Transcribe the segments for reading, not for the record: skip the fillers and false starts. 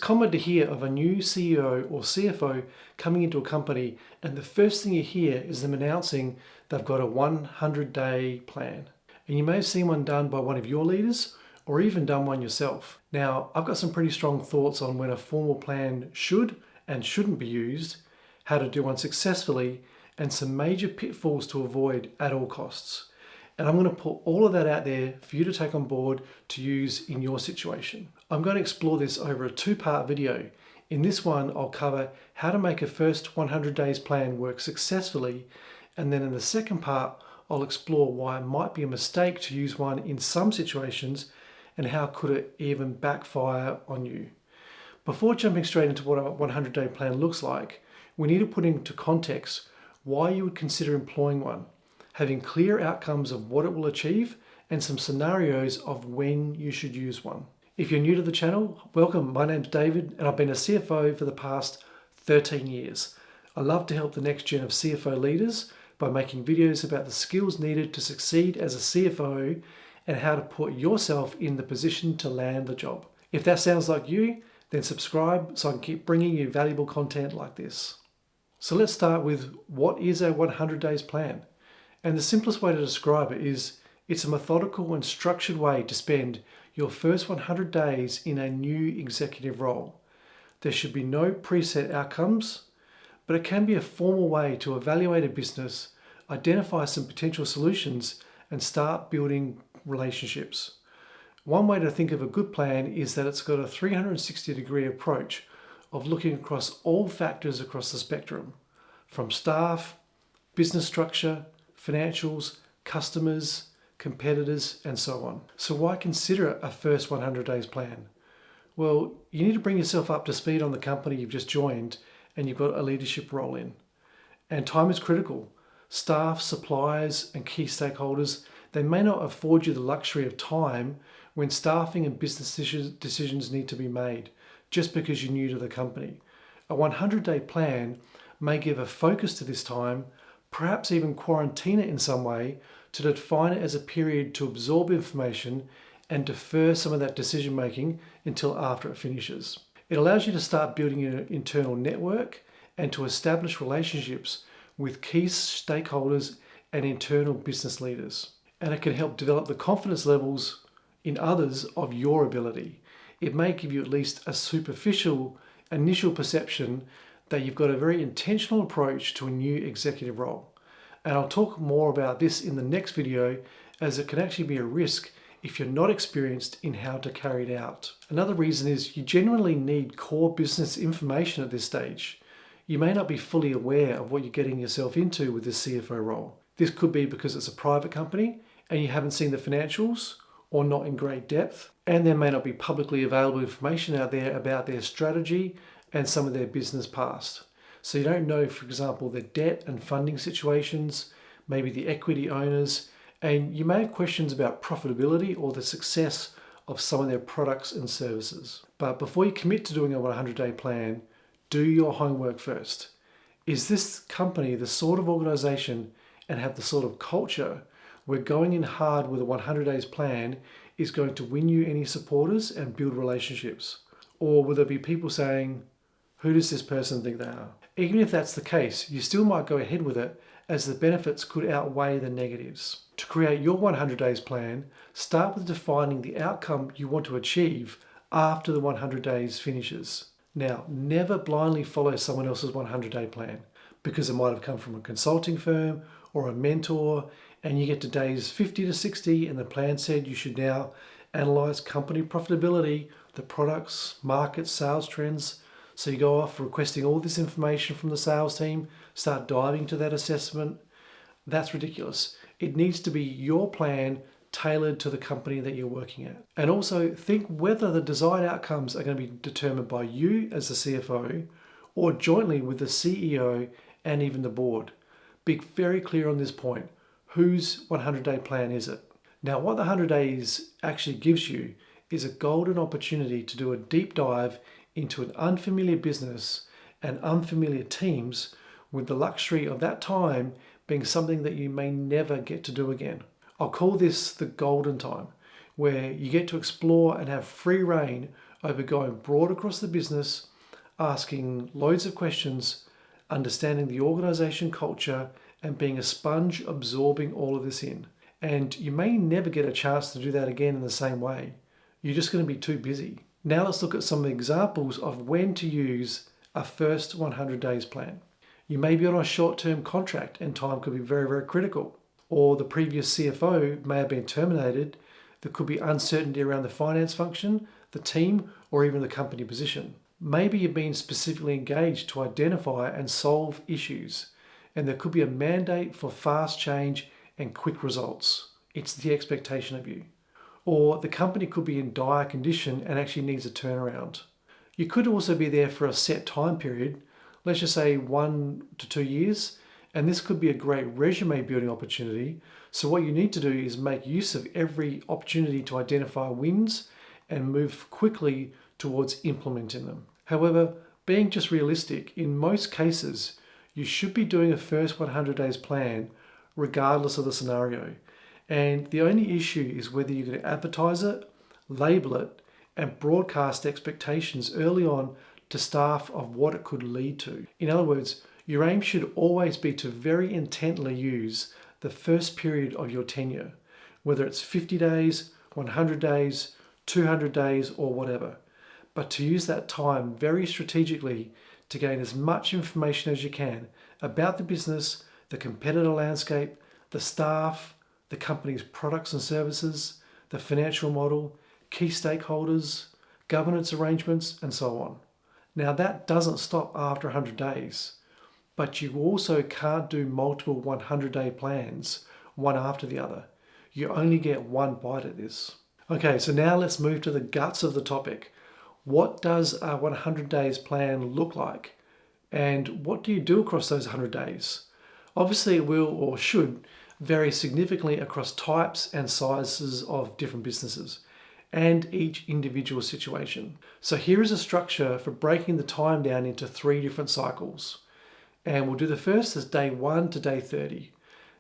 common to hear of a new CEO or CFO coming into a company, and the first thing you hear is them announcing they've got a 100-day plan. And you may have seen one done by one of your leaders or even done one yourself. Now, I've got some pretty strong thoughts on when a formal plan should and shouldn't be used, how to do one successfully, and some major pitfalls to avoid at all costs. And I'm going to put all of that out there for you to take on board to use in your situation. I'm going to explore this over a 2-part video. In this one, I'll cover how to make a first 100 days plan work successfully. And then in the second part, I'll explore why it might be a mistake to use one in some situations and how could it even backfire on you. Before jumping straight into what a 100-day plan looks like, we need to put into context why you would consider employing one, having clear outcomes of what it will achieve and some scenarios of when you should use one. If you're new to the channel, welcome. My name's David and I've been a CFO for the past 13 years. I love to help the next gen of CFO leaders by making videos about the skills needed to succeed as a CFO and how to put yourself in the position to land the job. If that sounds like you, then subscribe so I can keep bringing you valuable content like this. So let's start with what is a 100 days plan? And the simplest way to describe it is it's a methodical and structured way to spend your first 100 days in a new executive role. There should be no preset outcomes, but it can be a formal way to evaluate a business, identify some potential solutions, and start building relationships. One way to think of a good plan is that it's got a 360-degree approach of looking across all factors across the spectrum, from staff, business structure, financials, customers, competitors, and so on. So why consider a first 100 days plan? Well, you need to bring yourself up to speed on the company you've just joined and you've got a leadership role in. And time is critical. Staff, suppliers, and key stakeholders, they may not afford you the luxury of time when staffing and business decisions need to be made just because you're new to the company. A 100-day plan may give a focus to this time, perhaps even quarantine it in some way to define it as a period to absorb information and defer some of that decision making until after it finishes. It allows you to start building your internal network and to establish relationships with key stakeholders and internal business leaders. And it can help develop the confidence levels in others of your ability. It may give you at least a superficial initial perception that you've got a very intentional approach to a new executive role. And I'll talk more about this in the next video, as it can actually be a risk if you're not experienced in how to carry it out. Another reason is you genuinely need core business information at this stage. You may not be fully aware of what you're getting yourself into with this CFO role. This could be because it's a private company and you haven't seen the financials or not in great depth, and there may not be publicly available information out there about their strategy and some of their business past. So you don't know, for example, their debt and funding situations, maybe the equity owners, and you may have questions about profitability or the success of some of their products and services. But before you commit to doing a 100-day plan, do your homework first. Is this company the sort of organization and have the sort of culture where going in hard with a 100 days plan is going to win you any supporters and build relationships? Or will there be people saying, who does this person think they are? Even if that's the case, you still might go ahead with it, as the benefits could outweigh the negatives. To create your 100 days plan, start with defining the outcome you want to achieve after the 100 days finishes. Now, never blindly follow someone else's 100-day plan, because it might have come from a consulting firm or a mentor, and you get to days 50 to 60 and the plan said you should now analyze company profitability, the products, markets, sales trends. So you go off requesting all this information from the sales team, start diving to that assessment. That's ridiculous. It needs to be your plan tailored to the company that you're working at. And also think whether the desired outcomes are going to be determined by you as the CFO or jointly with the CEO and even the board. Be very clear on this point. Whose 100-day plan is it? Now, what the 100 days actually gives you is a golden opportunity to do a deep dive into an unfamiliar business and unfamiliar teams, with the luxury of that time being something that you may never get to do again. I'll call this the golden time, where you get to explore and have free reign over going broad across the business, asking loads of questions, understanding the organization culture, and being a sponge absorbing all of this in. And you may never get a chance to do that again in the same way. You're just going to be too busy. Now let's look at some examples of when to use a first 100 days plan. You may be on a short-term contract and time could be very, very critical. Or the previous CFO may have been terminated. There could be uncertainty around the finance function, the team, or even the company position. Maybe you've been specifically engaged to identify and solve issues, and there could be a mandate for fast change and quick results. It's the expectation of you. Or the company could be in dire condition and actually needs a turnaround. You could also be there for a set time period, let's just say 1 to 2 years, and this could be a great resume building opportunity. So what you need to do is make use of every opportunity to identify wins and move quickly towards implementing them. However, being just realistic, in most cases, you should be doing a first 100 days plan regardless of the scenario. And the only issue is whether you're going to advertise it, label it, and broadcast expectations early on to staff of what it could lead to. In other words, your aim should always be to very intently use the first period of your tenure, whether it's 50 days, 100 days, 200 days, or whatever. But to use that time very strategically to gain as much information as you can about the business, the competitor landscape, the staff, the company's products and services, the financial model, key stakeholders, governance arrangements, and so on. Now that doesn't stop after 100 days, but you also can't do multiple 100-day plans, one after the other. You only get one bite at this. Okay, so now let's move to the guts of the topic. What does a 100 days plan look like? And what do you do across those 100 days? Obviously it will or should vary significantly across types and sizes of different businesses and each individual situation. So here is a structure for breaking the time down into 3 different cycles. And we'll do the first as day 1 to day 30.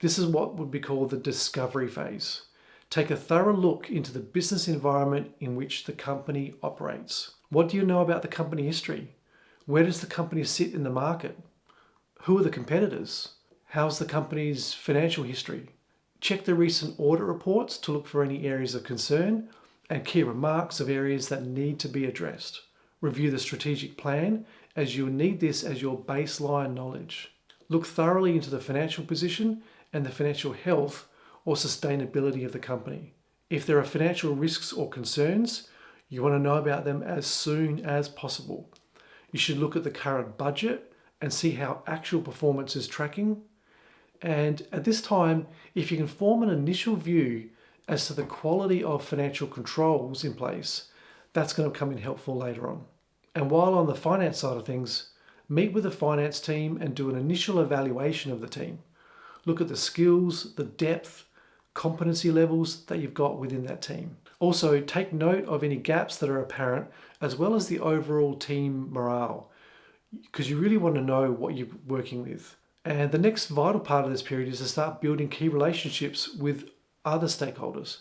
This is what would be called the discovery phase. Take a thorough look into the business environment in which the company operates. What do you know about the company history? Where does the company sit in the market? Who are the competitors? How's the company's financial history? Check the recent audit reports to look for any areas of concern and key remarks of areas that need to be addressed. Review the strategic plan, as you'll need this as your baseline knowledge. Look thoroughly into the financial position and the financial health or sustainability of the company. If there are financial risks or concerns, you want to know about them as soon as possible. You should look at the current budget and see how actual performance is tracking. And at this time, if you can form an initial view as to the quality of financial controls in place, that's going to come in helpful later on. And while on the finance side of things, meet with the finance team and do an initial evaluation of the team. Look at the skills, the depth, competency levels that you've got within that team. Also, take note of any gaps that are apparent, as well as the overall team morale, because you really want to know what you're working with. And the next vital part of this period is to start building key relationships with other stakeholders.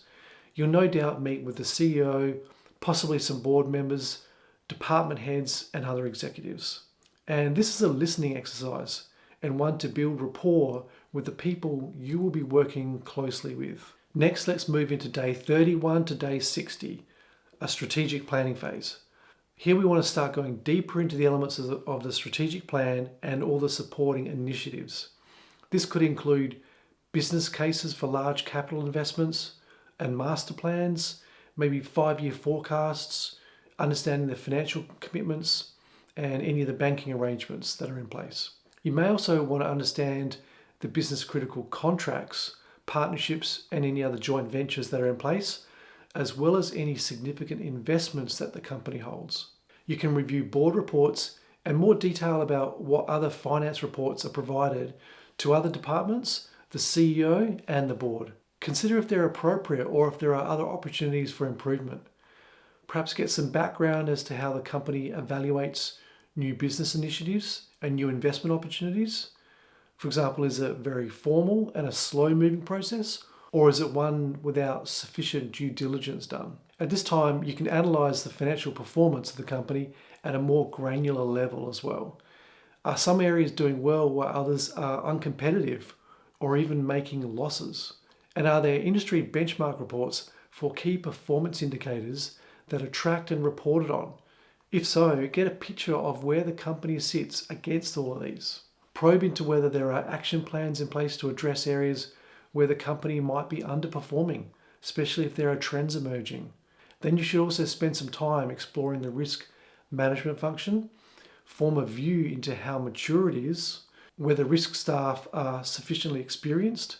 You'll no doubt meet with the CEO, possibly some board members, department heads, and other executives. And this is a listening exercise and one to build rapport with the people you will be working closely with. Next, let's move into day 31 to day 60, a strategic planning phase. Here we want to start going deeper into the elements of the strategic plan and all the supporting initiatives. This could include business cases for large capital investments and master plans, maybe 5-year forecasts, understanding the financial commitments and any of the banking arrangements that are in place. You may also want to understand the business critical contracts, partnerships, and any other joint ventures that are in place, as well as any significant investments that the company holds. You can review board reports and more detail about what other finance reports are provided to other departments, the CEO, and the board. Consider if they're appropriate or if there are other opportunities for improvement. Perhaps get some background as to how the company evaluates new business initiatives and new investment opportunities. For example, is it very formal and a slow-moving process, or is it one without sufficient due diligence done? At this time, you can analyze the financial performance of the company at a more granular level as well. Are some areas doing well while others are uncompetitive or even making losses? And are there industry benchmark reports for key performance indicators that are tracked and reported on? If so, get a picture of where the company sits against all of these. Probe into whether there are action plans in place to address areas where the company might be underperforming, especially if there are trends emerging. Then you should also spend some time exploring the risk management function, form a view into how mature it is, whether risk staff are sufficiently experienced,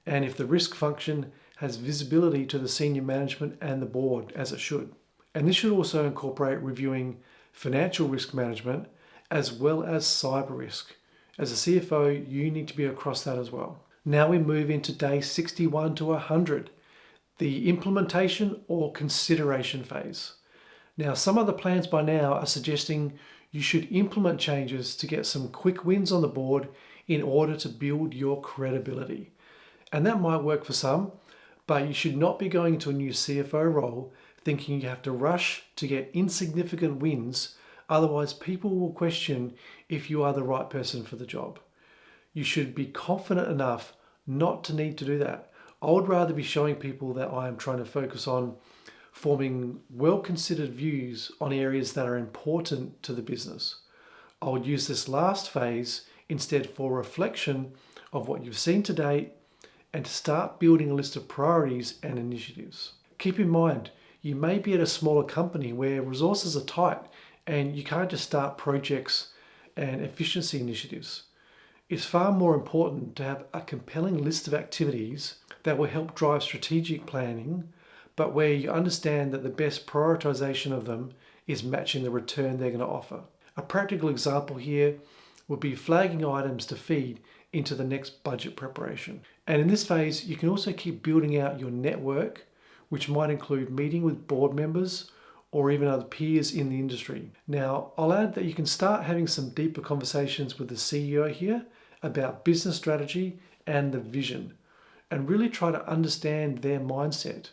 and if the risk function has visibility to the senior management and the board as it should. And this should also incorporate reviewing financial risk management as well as cyber risk. As a CFO, you need to be across that as well. Now we move into day 61 to 100, the implementation or consideration phase. Now, some of the plans by now are suggesting you should implement changes to get some quick wins on the board in order to build your credibility. And that might work for some, but you should not be going into a new CFO role thinking you have to rush to get insignificant wins. Otherwise, people will question if you are the right person for the job. You should be confident enough not to need to do that. I would rather be showing people that I am trying to focus on forming well-considered views on areas that are important to the business. I would use this last phase instead for reflection of what you've seen to date and to start building a list of priorities and initiatives. Keep in mind, you may be at a smaller company where resources are tight and you can't just start projects and efficiency initiatives. It's far more important to have a compelling list of activities that will help drive strategic planning, but where you understand that the best prioritization of them is matching the return they're going to offer. A practical example here would be flagging items to feed into the next budget preparation. And in this phase, you can also keep building out your network, which might include meeting with board members or even other peers in the industry. Now, I'll add that you can start having some deeper conversations with the CEO here about business strategy and the vision, and really try to understand their mindset,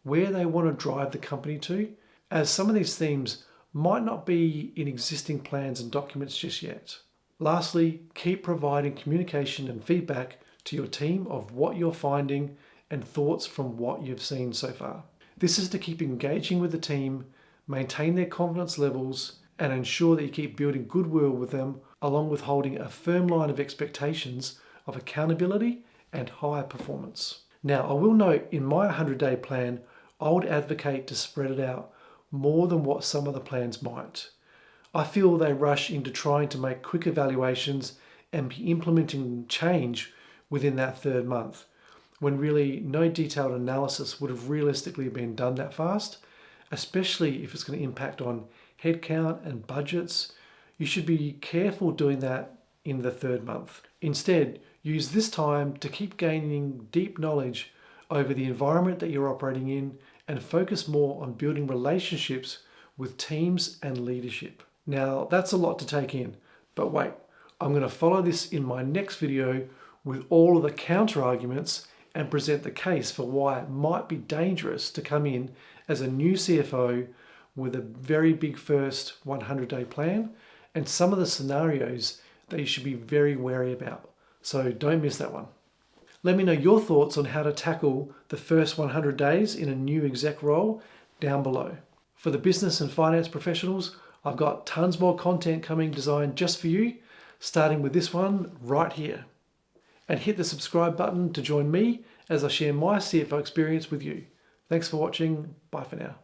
where they want to drive the company to, as some of these themes might not be in existing plans and documents just yet. Lastly, keep providing communication and feedback to your team of what you're finding and thoughts from what you've seen so far. This is to keep engaging with the team, maintain their confidence levels, and ensure that you keep building goodwill with them, along with holding a firm line of expectations of accountability and high performance. Now, I will note in my 100-day plan, I would advocate to spread it out more than what some of the plans might. I feel they rush into trying to make quick evaluations and be implementing change within that third month, when really no detailed analysis would have realistically been done that fast, especially if it's going to impact on headcount and budgets. You should be careful doing that in the third month. Instead, use this time to keep gaining deep knowledge over the environment that you're operating in and focus more on building relationships with teams and leadership. Now, that's a lot to take in, but wait, I'm going to follow this in my next video with all of the counter arguments and present the case for why it might be dangerous to come in as a new CFO with a very big first 100-day plan and some of the scenarios that you should be very wary about. So don't miss that one. Let me know your thoughts on how to tackle the first 100 days in a new exec role down below. For the business and finance professionals, I've got tons more content coming designed just for you, starting with this one right here. And hit the subscribe button to join me as I share my CFO experience with you. Thanks for watching. Bye for now.